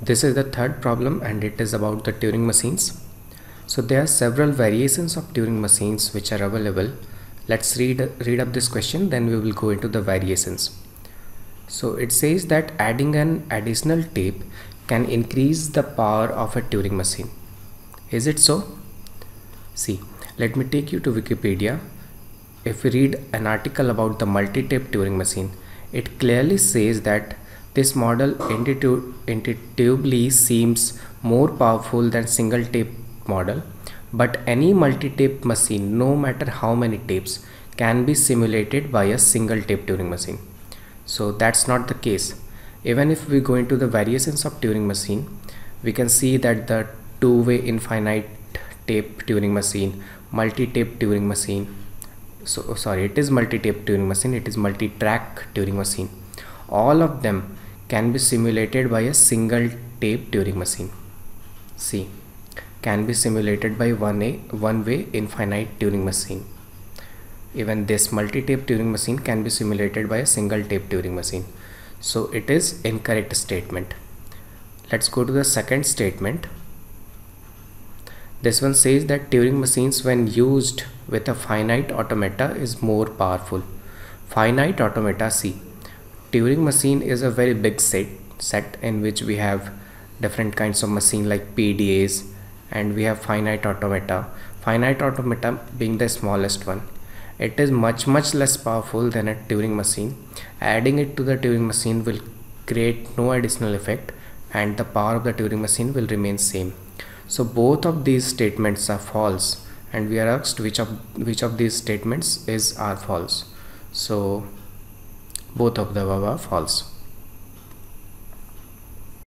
This is the third problem and it is about the Turing machines. So there are several variations of Turing machines which are available. Let's read up this question, then we will go into the variations. So it says that adding an additional tape can increase the power of a Turing machine. Is it so? See, let me take you to Wikipedia. If we read an article about the multi-tape Turing machine, it clearly says that this model intuitively seems more powerful than single tape model, but any multi-tape machine, no matter how many tapes, can be simulated by a single tape Turing machine. So that's not the case. Even if we go into the variations of Turing machine, we can see that the two-way infinite tape Turing machine, multi-tape Turing machine, it is multi-tape Turing machine, it is multi-track Turing machine, all of them can be simulated by a single tape Turing machine. See, can be simulated by one-way infinite Turing machine. Even this multi-tape Turing machine can be simulated by a single tape Turing machine. So it is incorrect statement. Let's go to the second statement. This one says that Turing machines when used with a finite automata is more powerful. Finite automata, see, Turing machine is a very big set in which we have different kinds of machine like PDAs, and we have finite automata. Finite automata being the smallest one. It is much less powerful than a Turing machine. Adding it to the Turing machine will create no additional effect and the power of the Turing machine will remain same. So both of these statements are false, and we are asked which of these statements are false. So both of them are false.